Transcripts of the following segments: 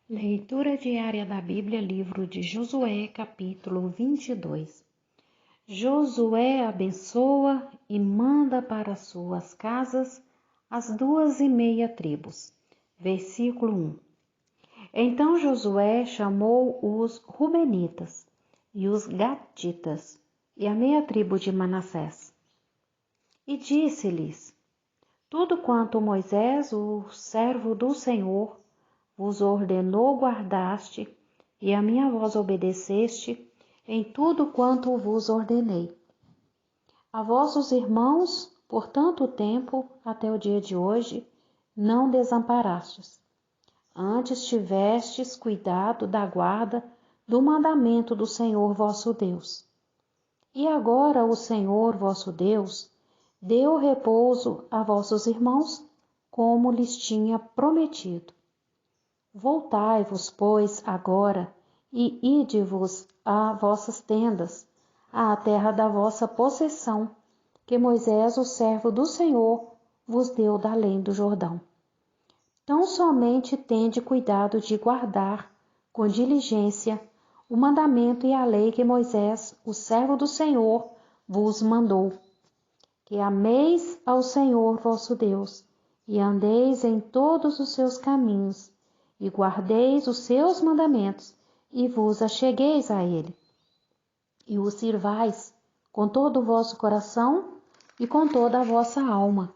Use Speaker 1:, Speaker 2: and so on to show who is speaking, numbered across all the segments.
Speaker 1: Leitura diária da Bíblia, livro de Josué, capítulo 22. Josué abençoa e manda para suas casas as 2,5 tribos. Versículo 1. Então Josué chamou os Rubenitas e os Gaditas e a meia tribo de Manassés. E disse-lhes: Tudo quanto Moisés, o servo do Senhor, vos ordenou guardaste, e a minha voz obedeceste em tudo quanto vos ordenei. A vossos irmãos, por tanto tempo, até o dia de hoje, não desamparastes. Antes tivestes cuidado da guarda do mandamento do Senhor vosso Deus. E agora o Senhor vosso Deus deu repouso a vossos irmãos, como lhes tinha prometido. Voltai-vos, pois, agora, e ide-vos a vossas tendas, à terra da vossa possessão, que Moisés, o servo do Senhor, vos deu da além do Jordão. Tão somente tende cuidado de guardar, com diligência, o mandamento e a lei que Moisés, o servo do Senhor, vos mandou. Que ameis ao Senhor vosso Deus, e andeis em todos os seus caminhos, e guardeis os seus mandamentos, e vos achegueis a ele, e o sirvais com todo o vosso coração e com toda a vossa alma.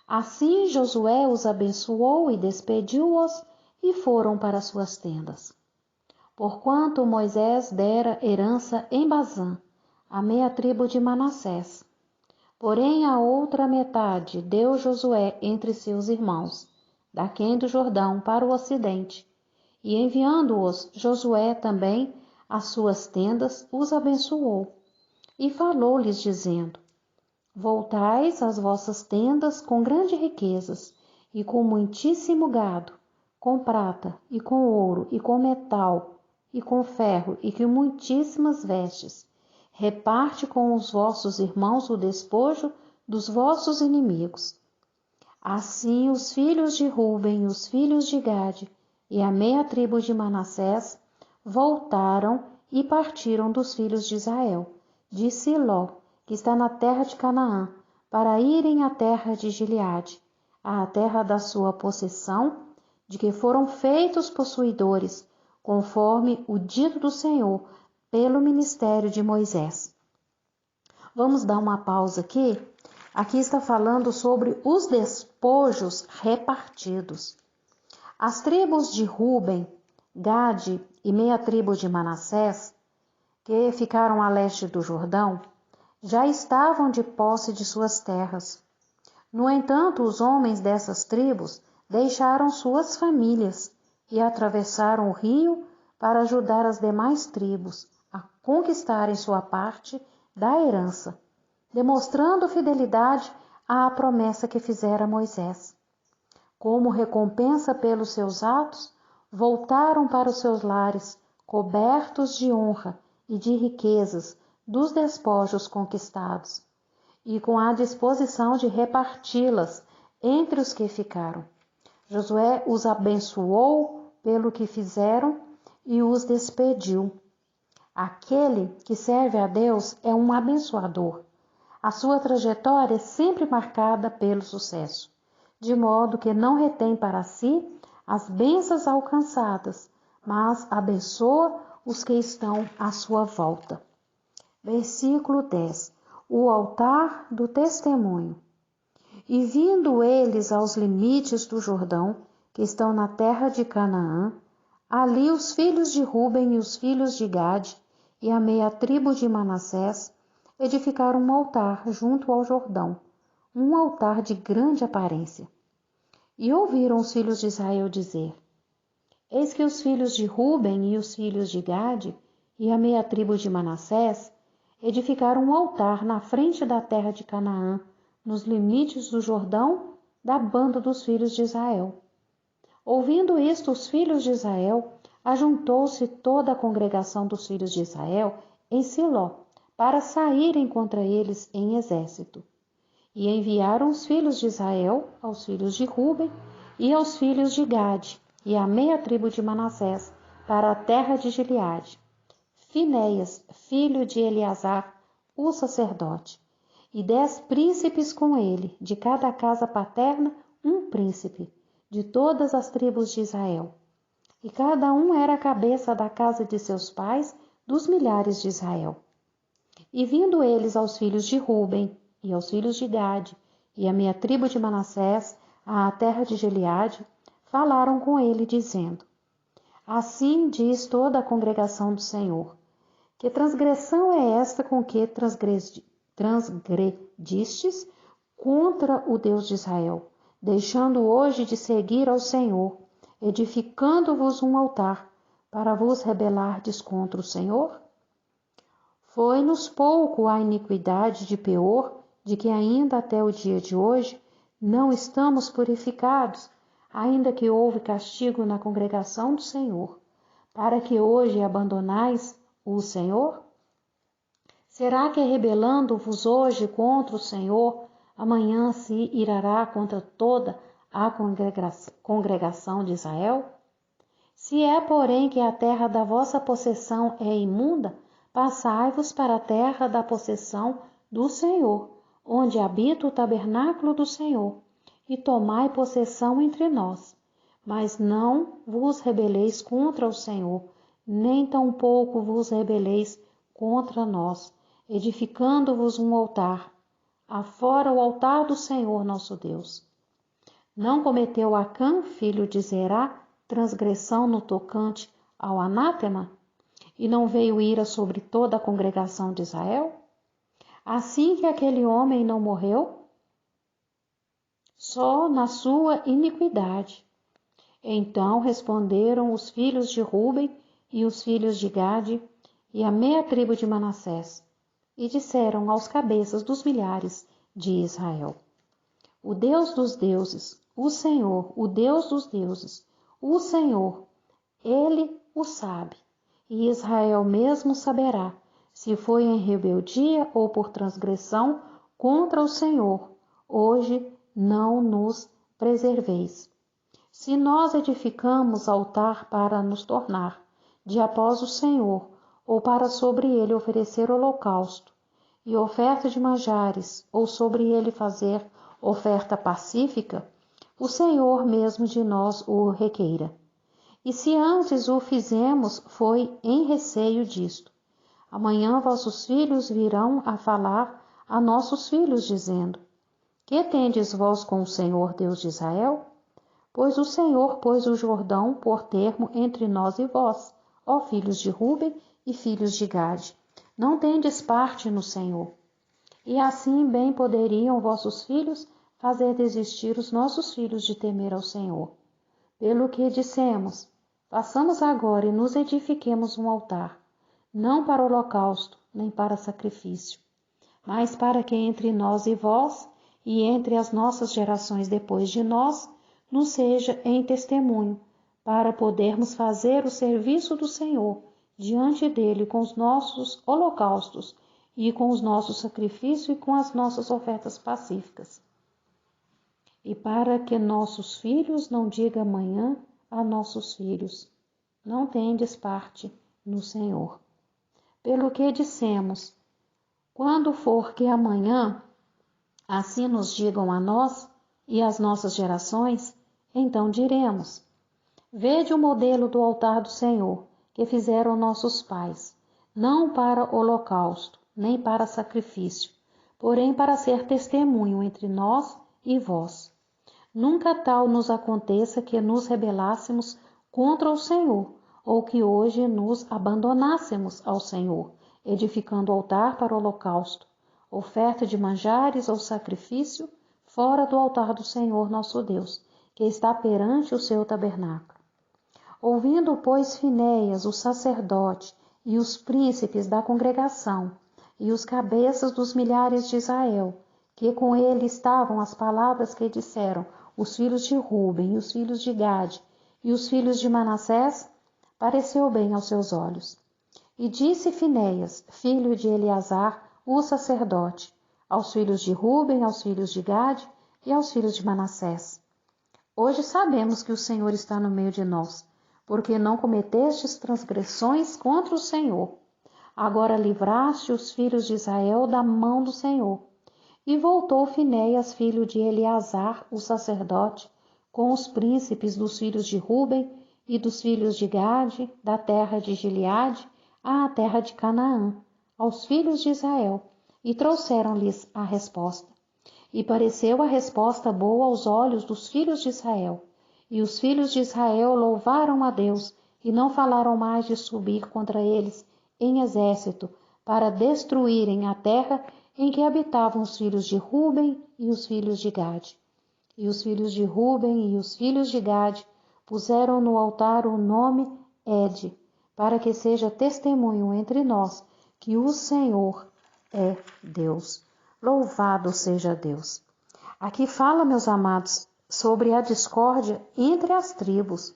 Speaker 1: Assim Josué os abençoou e despediu-os, e foram para suas tendas. Porquanto Moisés dera herança em Bazã, a meia tribo de Manassés. Porém a outra metade deu Josué entre seus irmãos, daquém do Jordão para o ocidente, e enviando-os Josué também às suas tendas, os abençoou, e falou-lhes dizendo: Voltais às vossas tendas com grandes riquezas, e com muitíssimo gado, com prata, e com ouro, e com metal, e com ferro, e com muitíssimas vestes. Reparte com os vossos irmãos o despojo dos vossos inimigos. Assim os filhos de Ruben e os filhos de Gade e a meia tribo de Manassés voltaram e partiram dos filhos de Israel, de Siló, que está na terra de Canaã, para irem à terra de Gileade, à terra da sua possessão, de que foram feitos possuidores, conforme o dito do Senhor, pelo ministério de Moisés. Vamos dar uma pausa aqui? Aqui está falando sobre os despojos repartidos. As tribos de Ruben, Gade e meia tribo de Manassés, que ficaram a leste do Jordão, já estavam de posse de suas terras. No entanto, os homens dessas tribos deixaram suas famílias e atravessaram o rio para ajudar as demais tribos a conquistarem sua parte da herança, demonstrando fidelidade à promessa que fizera Moisés. Como recompensa pelos seus atos, voltaram para os seus lares, cobertos de honra e de riquezas dos despojos conquistados, e com a disposição de reparti-las entre os que ficaram. Josué os abençoou pelo que fizeram e os despediu. Aquele que serve a Deus é um abençoador. A sua trajetória é sempre marcada pelo sucesso, de modo que não retém para si as bênçãos alcançadas, mas abençoa os que estão à sua volta. Versículo 10. O altar do testemunho. E vindo eles aos limites do Jordão, que estão na terra de Canaã, ali os filhos de Ruben e os filhos de Gade e a meia tribo de Manassés edificaram um altar junto ao Jordão, um altar de grande aparência. E ouviram os filhos de Israel dizer: Eis que os filhos de Ruben e os filhos de Gade e a meia tribo de Manassés edificaram um altar na frente da terra de Canaã, nos limites do Jordão, da banda dos filhos de Israel. Ouvindo isto, os filhos de Israel, ajuntou-se toda a congregação dos filhos de Israel em Siló, para saírem contra eles em exército. E enviaram os filhos de Israel aos filhos de Ruben e aos filhos de Gade, e a meia tribo de Manassés para a terra de Gileade. Finéias, filho de Eleazar, o sacerdote, e 10 príncipes com ele, de cada casa paterna um príncipe, de todas as tribos de Israel. E cada um era a cabeça da casa de seus pais, dos milhares de Israel. E vindo eles aos filhos de Ruben, e aos filhos de Gade, e a meia tribo de Manassés, à terra de Gileade, falaram com ele, dizendo: Assim diz toda a congregação do Senhor: Que transgressão é esta com que transgredistes contra o Deus de Israel, deixando hoje de seguir ao Senhor, edificando-vos um altar, para vos rebelardes contra o Senhor? Foi-nos pouco a iniquidade de Peor, de que ainda até o dia de hoje não estamos purificados, ainda que houve castigo na congregação do Senhor, para que hoje abandonais o Senhor? Será que rebelando-vos hoje contra o Senhor, amanhã se irará contra toda a congregação de Israel? Se é, porém, que a terra da vossa possessão é imunda, passai-vos para a terra da possessão do Senhor, onde habita o tabernáculo do Senhor, e tomai possessão entre nós. Mas não vos rebeleis contra o Senhor, nem tampouco vos rebeleis contra nós, edificando-vos um altar, afora o altar do Senhor nosso Deus. Não cometeu Acã, filho de Zerá, transgressão no tocante ao anátema? E não veio ira sobre toda a congregação de Israel? Assim que aquele homem não morreu? Só na sua iniquidade. Então responderam os filhos de Ruben e os filhos de Gade e a meia tribo de Manassés, e disseram aos cabeças dos milhares de Israel: O Deus dos deuses, o Senhor, o Deus dos deuses, o Senhor, Ele o sabe, e Israel mesmo saberá, se foi em rebeldia ou por transgressão contra o Senhor. Hoje não nos preserveis. Se nós edificamos altar para nos tornar de após o Senhor, ou para sobre ele oferecer holocausto e oferta de manjares, ou sobre ele fazer oferta pacífica, o Senhor mesmo de nós o requeira. E se antes o fizemos, foi em receio disto. Amanhã vossos filhos virão a falar a nossos filhos, dizendo: Que tendes vós com o Senhor Deus de Israel? Pois o Senhor pôs o Jordão por termo entre nós e vós, ó filhos de Ruben e filhos de Gade. Não tendes parte no Senhor. E assim bem poderiam vossos filhos fazer desistir os nossos filhos de temer ao Senhor. Pelo que dissemos: Façamos agora e nos edifiquemos um altar, não para holocausto, nem para sacrifício, mas para que entre nós e vós, e entre as nossas gerações depois de nós, nos seja em testemunho, para podermos fazer o serviço do Senhor diante dele com os nossos holocaustos e com os nossos sacrifícios e com as nossas ofertas pacíficas. E para que nossos filhos não digam amanhã a nossos filhos: Não tendes parte no Senhor. Pelo que dissemos: Quando for que amanhã assim nos digam a nós e às nossas gerações, então diremos: Vede o modelo do altar do Senhor, que fizeram nossos pais, não para holocausto, nem para sacrifício, porém para ser testemunho entre nós e vós. Nunca tal nos aconteça que nos rebelássemos contra o Senhor, ou que hoje nos abandonássemos ao Senhor, edificando altar para holocausto, oferta de manjares ou sacrifício, fora do altar do Senhor nosso Deus, que está perante o seu tabernáculo. Ouvindo, pois, Finéias, o sacerdote, e os príncipes da congregação, e os cabeças dos milhares de Israel, que com ele estavam as palavras que disseram os filhos de Ruben, e os filhos de Gade, e os filhos de Manassés, pareceu bem aos seus olhos. E disse Finéias, filho de Eleazar, o sacerdote, aos filhos de Ruben, aos filhos de Gade e aos filhos de Manassés: Hoje sabemos que o Senhor está no meio de nós, porque não cometestes transgressões contra o Senhor. Agora livraste os filhos de Israel da mão do Senhor. E voltou Finéias, filho de Eleazar, o sacerdote, com os príncipes dos filhos de Ruben e dos filhos de Gade, da terra de Gileade, à terra de Canaã, aos filhos de Israel, e trouxeram-lhes a resposta. E pareceu a resposta boa aos olhos dos filhos de Israel. E os filhos de Israel louvaram a Deus, e não falaram mais de subir contra eles em exército, para destruírem a terra em que habitavam os filhos de Ruben e os filhos de Gade. E os filhos de Ruben e os filhos de Gade puseram no altar o nome Ede, para que seja testemunho entre nós que o Senhor é Deus. Louvado seja Deus. Aqui fala, meus amados, sobre a discórdia entre as tribos.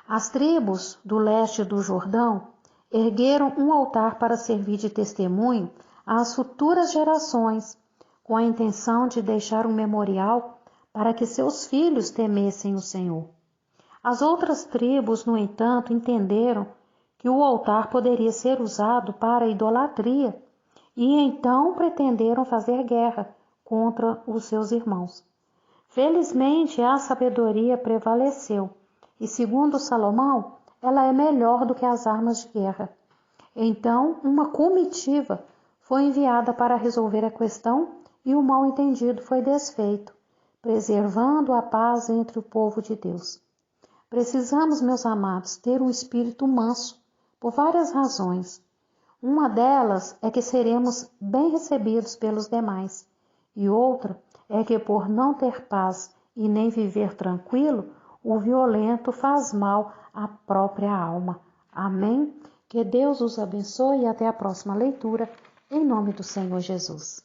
Speaker 1: As tribos do leste do Jordão ergueram um altar para servir de testemunho às futuras gerações, com a intenção de deixar um memorial para que seus filhos temessem o Senhor. As outras tribos, no entanto, entenderam que o altar poderia ser usado para a idolatria e então pretenderam fazer guerra contra os seus irmãos. Felizmente, a sabedoria prevaleceu e, segundo Salomão, ela é melhor do que as armas de guerra. Então, uma comitiva foi enviada para resolver a questão e o mal-entendido foi desfeito, preservando a paz entre o povo de Deus. Precisamos, meus amados, ter um espírito manso, por várias razões. Uma delas é que seremos bem recebidos pelos demais, e outra é que, por não ter paz e nem viver tranquilo, o violento faz mal à própria alma. Amém? Que Deus os abençoe e até a próxima leitura, em nome do Senhor Jesus.